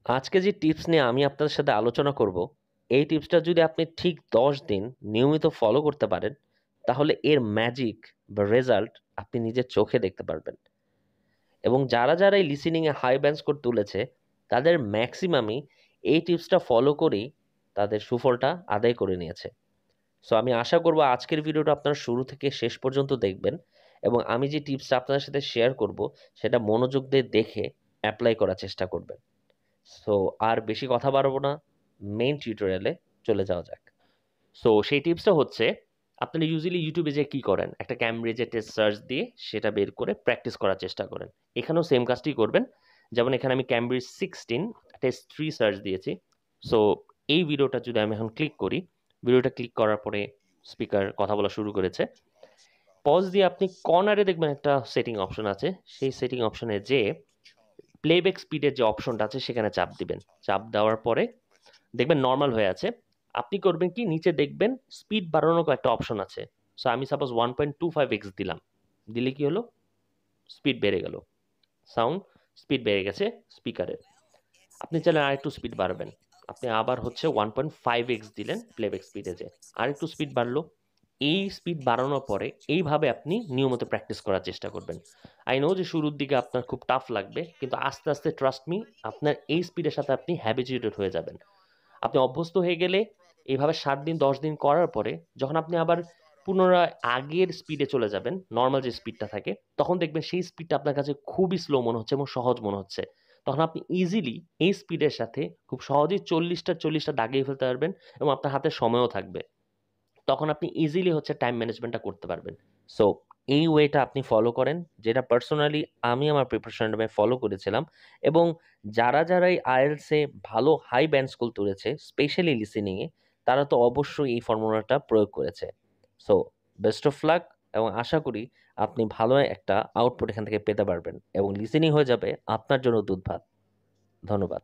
আজকে যে টিপস নিয়ে আমি আপনাদের সাথে আলোচনা করব, এই টিপসটা যদি আপনি ঠিক 10 দিন নিয়মিত ফলো করতে পারেন, তাহলে এর ম্যাজিক বা রেজাল্ট আপনি নিজের চোখে দেখতে পারবেন। এবং যারা এই লিসেনিংয়ে হাই ব্যান্ড স্কোর তুলেছে, তাদের ম্যাক্সিমামই এই টিপসটা ফলো করেই তাদের সুফলটা আদায় করে নিয়েছে। সো আমি আশা করব আজকের ভিডিওটা আপনারা শুরু থেকে শেষ পর্যন্ত দেখবেন এবং আমি যে টিপসটা আপনাদের সাথে শেয়ার করব সেটা মনোযোগ দিয়ে দেখে অ্যাপ্লাই করার চেষ্টা করবেন। সো আর বেশি কথা বাড়াবো না, মেইন টিউটোরিয়ালে চলে যাওয়া যাক। সো সেই টিপসটা হচ্ছে, আপনারা ইউজুয়ালি ইউটিউবে যে কি করেন, একটা ক্যামব্রিজের টেস্ট সার্চ দিয়ে সেটা বের করে প্র্যাকটিস করার চেষ্টা করেন। এখানেও সেম কাজটি করবেন। যেমন এখানে আমি ক্যামব্রিজ 16 টেস্ট 3 সার্চ দিয়েছি। সো এই ভিডিওটা যদি আমি এখন ক্লিক করি, ভিডিওটা ক্লিক করার পরে স্পিকার কথা বলা শুরু করেছে। পজ দিয়ে আপনি কর্নারে দেখবেন একটা সেটিং অপশন আছে, সেই সেটিং অপশনে যে প্লেব্যাক স্পিডের যে অপশনটা আছে সেখানে চাপ দিবেন। চাপ দেওয়ার পরে দেখবেন নর্মাল হয়ে আছে। আপনি করবেন কি, নিচে দেখবেন স্পিড বাড়ানোর একটা অপশন আছে। সো আমি সাপোজ 1.25x দিলাম, দিলে কি হলো, স্পিড বেড়ে গেল, সাউন্ড স্পিড বেড়ে গেছে স্পিকারের। আপনি চাইলে আরেকটু স্পিড বাড়াবেন, আপনি আবার হচ্ছে 1.5x দিলেন প্লেব্যাক স্পিডে, যে আরেকটু স্পিড বাড়লো। এই স্পিড বাড়ানোর পরে এইভাবে আপনি নিয়মিত প্র্যাকটিস করার চেষ্টা করবেন। আই নো যে শুরুর দিকে আপনার খুব টাফ লাগবে, কিন্তু আস্তে আস্তে ট্রাস্ট মি, আপনার এই স্পিডের সাথে আপনি হ্যাবিচুয়েটেড হয়ে যাবেন। আপনি অভ্যস্ত হয়ে গেলে এইভাবে 7 দিন 10 দিন করার পরে যখন আপনি আবার পুনরায় আগের স্পিডে চলে যাবেন, নর্মাল যে স্পিডটা থাকে, তখন দেখবেন সেই স্পিডটা আপনার কাছে খুবই স্লো মনে হচ্ছে এবং সহজ মনে হচ্ছে। তখন আপনি ইজিলি এই স্পিডের সাথে খুব সহজেই 40টা দাগিয়ে ফেলতে পারবেন এবং আপনার হাতে সময়ও থাকবে। তখন আপনি ইজিলি হচ্ছে টাইম ম্যানেজমেন্টটা করতে পারবেন। সো এই ওয়েটা আপনি ফলো করেন, যেটা পার্সোনালি আমি আমার প্রিপারেশন টাইমে ফলো করেছিলাম। এবং যারা এই আইএলসে ভালো হাই ব্যান্ড স্কোর তুলেছে, স্পেশালি লিসেনিংয়ে, তারা তো অবশ্যই এই ফর্মুলাটা প্রয়োগ করেছে। সো বেস্ট অফ লাক, এবং আশা করি আপনি ভালো একটা আউটপুট এখান থেকে পেতে পারবেন এবং লিসেনিং হয়ে যাবে আপনার জন্য দুধ ভাত। ধন্যবাদ।